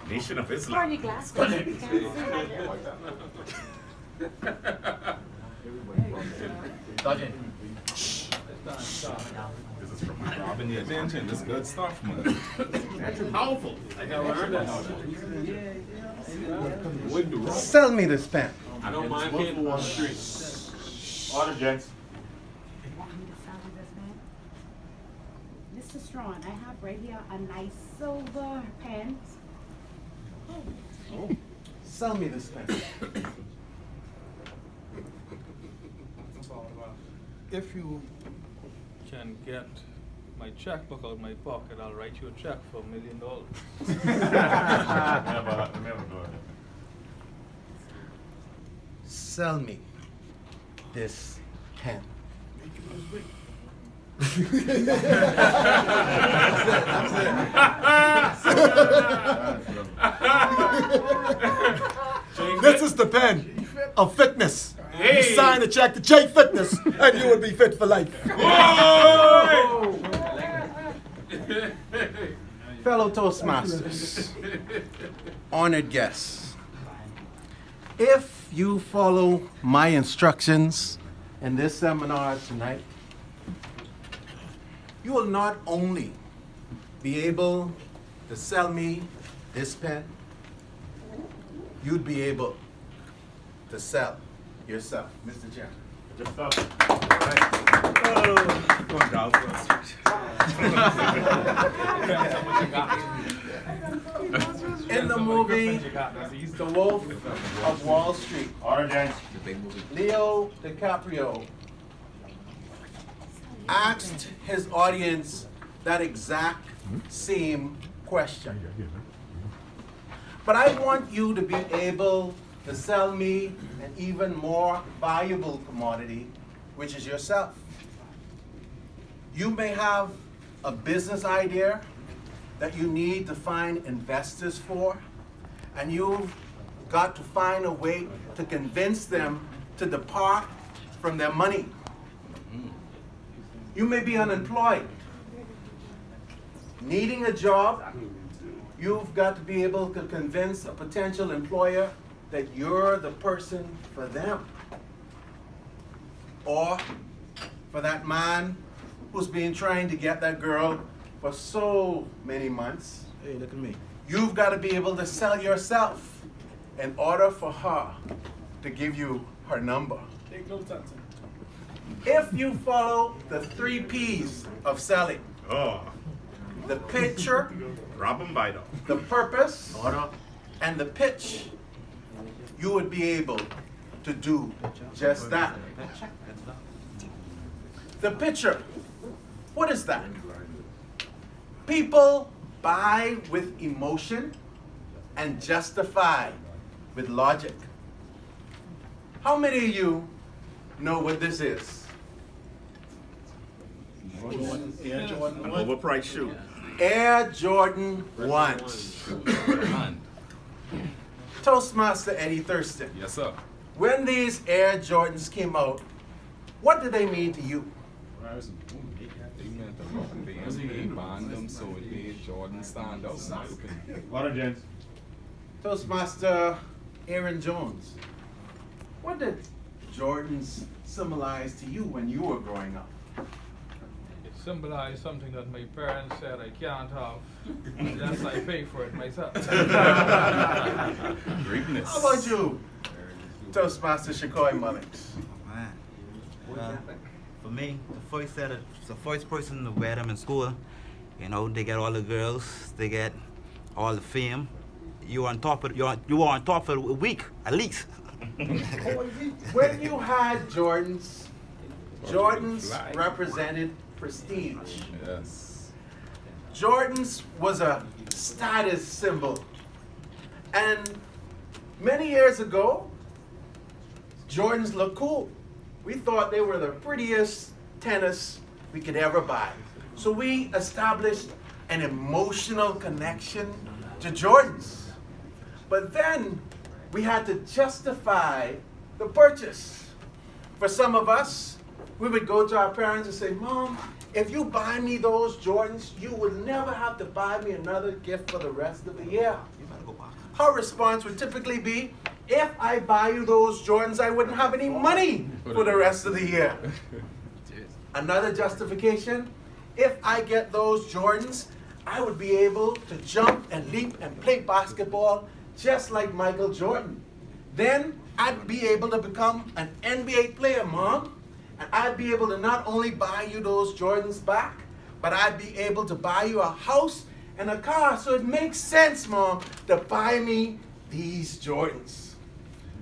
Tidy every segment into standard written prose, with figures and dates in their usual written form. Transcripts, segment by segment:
Nation of Islam. Burn your glass. Can't see. This is from Robin the attention. This is good stuff, man. That's powerful. I gotta learn that. Wouldn't do wrong. Sell me this pen. I don't mind paying on the street. Order, gents. You want me to sell you this, man? Mr. Strachan, I have right here a nice silver pen. Oh. Sell me this pen. If you can get my checkbook out of my pocket, I'll write you a check for $1 million. Never do it. Sell me this pen. This is the pen of fitness. You sign a check to J Fitness, and you will be fit for life. Fellow Toastmasters, honored guests, if you follow my instructions in this seminar tonight, you will not only be able to sell me this pen, you'd be able to sell yourself, Mr. Chairman. Good stuff. Going down for us. In the movie The Wolf of Wall Street, Order, gents. Leo DiCaprio asked his audience that exact same question. But I want you to be able to sell me an even more valuable commodity, which is yourself. You may have a business idea that you need to find investors for, and you've got to find a way to convince them to depart from their money. You may be unemployed, needing a job. You've got to be able to convince a potential employer that you're the person for them. Or for that man who's been trying to get that girl for so many months. Hey, look at me. You've got to be able to sell yourself in order for her to give you her number. Take no time. If you follow the 3 P's of selling, Oh, the picture, Rob 'em vital. the purpose, and the pitch, you would be able to do just that. The picture, what is that? People buy with emotion and justify with logic. How many of you know what this is? Overpriced shoe. Air Jordan 1s. Toastmaster Eddie Thurston, Yes, sir. when these Air Jordans came out, what did they mean to you? They meant a lot. They banned them so it made Jordan stand out, in my opinion. Order, gents. Toastmaster Aaron Jones, what did Jordans symbolize to you when you were growing up? It symbolized something that my parents said I can't have, unless I pay for it myself. Greatness. How about you, Toastmaster Shakoy Mullings? Man. For me, the first person to wear them in school, you know, they get all the girls, they get all the fame. You were on top of for a week, at least. When you had Jordans, Jordans represented prestige. Yes. Jordans was a status symbol. And many years ago, Jordans looked cool. We thought they were the prettiest tennis we could ever buy. So we established an emotional connection to Jordans. But then we had to justify the purchase. For some of us, we would go to our parents and say, Mom, if you buy me those Jordans, you would never have to buy me another gift for the rest of the year. Her response would typically be, if I buy you those Jordans, I wouldn't have any money for the rest of the year. Another justification, if I get those Jordans, I would be able to jump and leap and play basketball just like Michael Jordan. Then I'd be able to become an NBA player, Mom. And I'd be able to not only buy you those Jordans back, but I'd be able to buy you a house and a car. So it makes sense, Mom, to buy me these Jordans.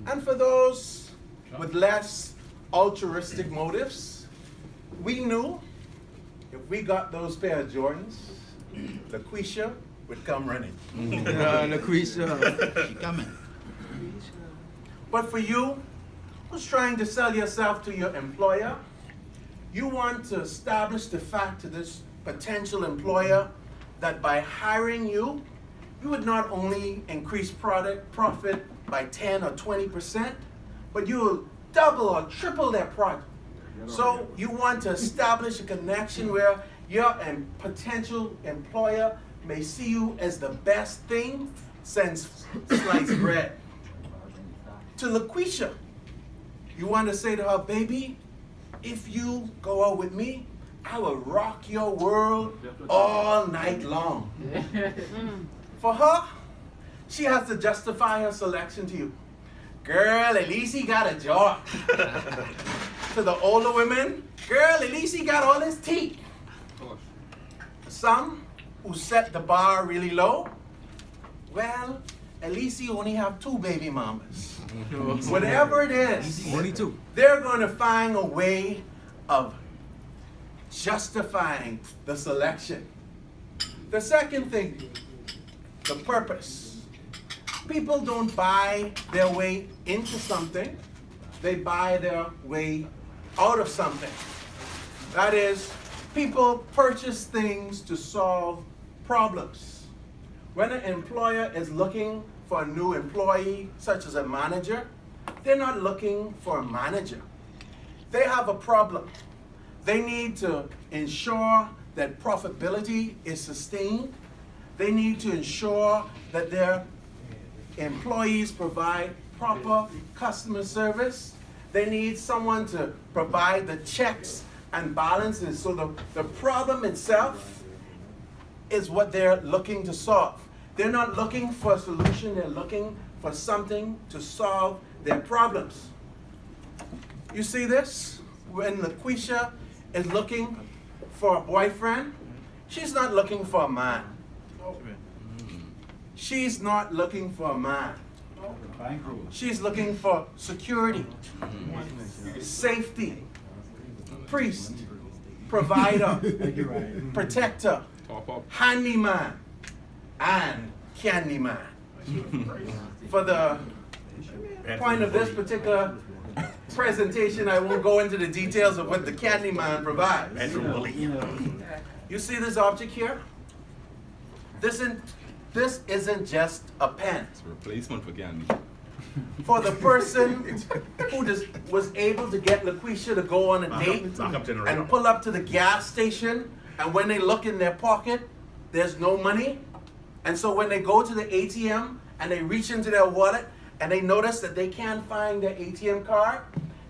And for those with less altruistic motives, we knew if we got those pair of Jordans, LaQuisha would come running. LaQuisha, she coming. But for you, who's trying to sell yourself to your employer, you want to establish the fact to this potential employer that by hiring you, you would not only increase profit by 10 or 20%, but you will double or triple their profit. So you want to establish a connection where your potential employer may see you as the best thing since sliced bread. To LaQuisha, you want to say to her, baby, if you go out with me, I will rock your world all night long. For her, she has to justify her selection to you. Girl, at least he got a job. To the older women, girl, at least he got all his teeth. Some who set the bar really low, well, at least he only have 2 baby mamas. Whatever it is, Only 2. they're going to find a way of justifying the selection. The second thing, the purpose. People don't buy their way into something, they buy their way out of something. That is, people purchase things to solve problems. When an employer is looking for a new employee, such as a manager, they're not looking for a manager. They have a problem. They need to ensure that profitability is sustained. They need to ensure that their employees provide proper customer service. They need someone to provide the checks and balances. So the problem itself is what they're looking to solve. They're not looking for a solution, they're looking for something to solve their problems. You see this? When LaQuisha is looking for a boyfriend, she's not looking for a man. She's not looking for a man. She's looking for security, safety, priest, provider, protector, handyman, and candyman. For the point of this particular presentation, I won't go into the details of what the candyman provides. You see this object here? This isn't just a pen. It's a replacement for candy. For the person who was able to get LaQuisha to go on a date and pull up to the gas station, and when they look in their pocket, there's no money. And so when they go to the ATM and they reach into their wallet and they notice that they can't find their ATM card,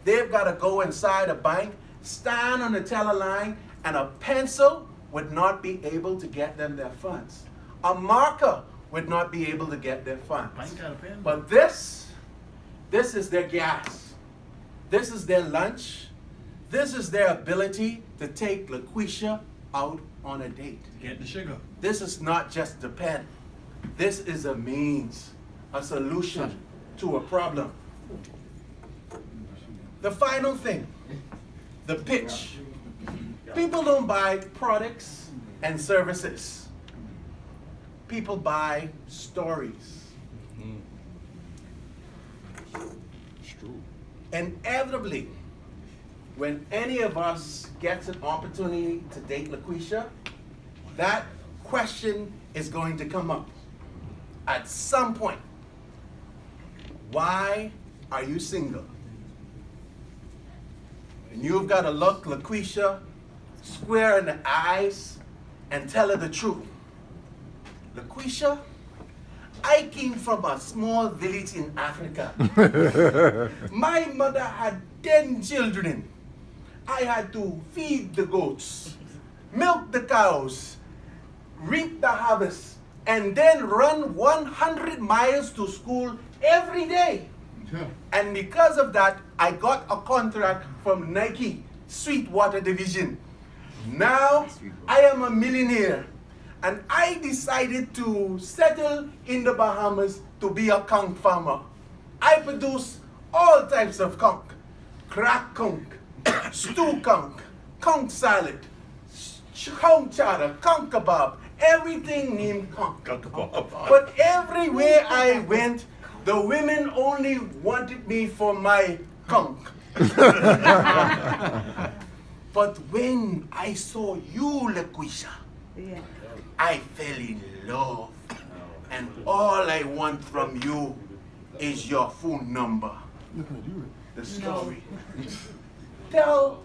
they've got to go inside a bank, stand on the teller line, and a pencil would not be able to get them their funds. A marker would not be able to get their funds. But this is their gas. This is their lunch. This is their ability to take LaQuisha out on a date. Get the sugar. This is not just a pen. This is a means, a solution to a problem. The final thing, the pitch. People don't buy products and services. People buy stories. It's true. Inevitably, when any of us gets an opportunity to date LaQuisha, that question is going to come up at some point. Why are you single? And you've got to look LaQuisha square in the eyes and tell her the truth. LaQuisha, I came from a small village in Africa. My mother had 10 children. I had to feed the goats, milk the cows, reap the harvest, and then run 100 miles to school every day. And because of that, I got a contract from Nike Sweetwater Division. Now I am a millionaire, and I decided to settle in the Bahamas to be a conch farmer. I produce all types of conch: crack conch, stew conch salad, conch chowder, conch kebab, everything named conch. But everywhere I went, the women only wanted me for my conch. But when I saw you, LaQuisha, Yeah. I fell in love. And all I want from you is your phone number. The story. Tell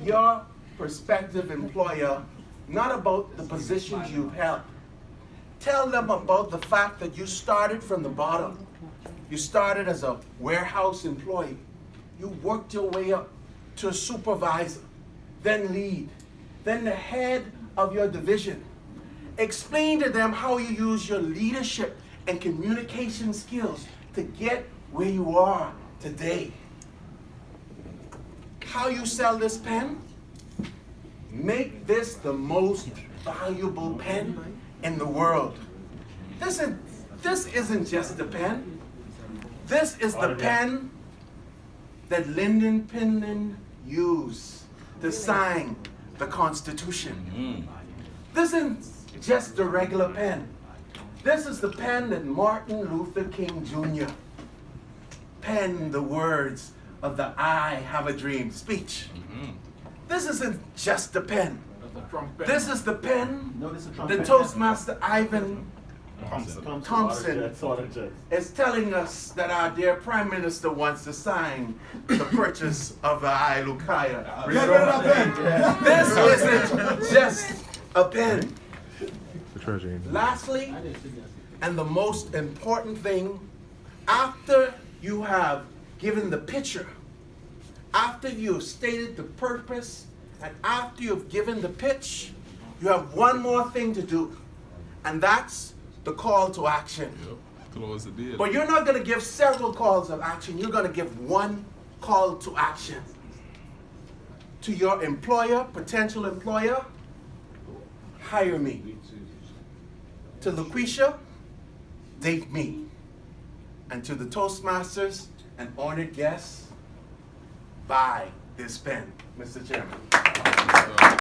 your prospective employer not about the positions you've held. Tell them about the fact that you started from the bottom. You started as a warehouse employee. You worked your way up to a supervisor, then lead, then the head of your division. Explain to them how you use your leadership and communication skills to get where you are today. How you sell this pen? Make this the most valuable pen in the world. This isn't just a pen. This is the pen that Lyndon Pinland used to sign the Constitution. This isn't just a regular pen. This is the pen that Martin Luther King Jr. penned the words of the "I Have a Dream" speech. This isn't just a pen. This is the pen that Toastmaster Ivan Thompson is telling us that our dear Prime Minister wants to sign the purchase of the I Lukaya. This isn't just a pen. Lastly, and the most important thing, after you have given the picture, after you've stated the purpose, and after you've given the pitch, you have one more thing to do, and that's the call to action. Close the deal. But you're not going to give several calls of action. You're going to give one call to action. To your employer, potential employer, hire me. To LaQuisha, date me. And to the Toastmasters and honored guests, buy this pen, Mr. Chairman.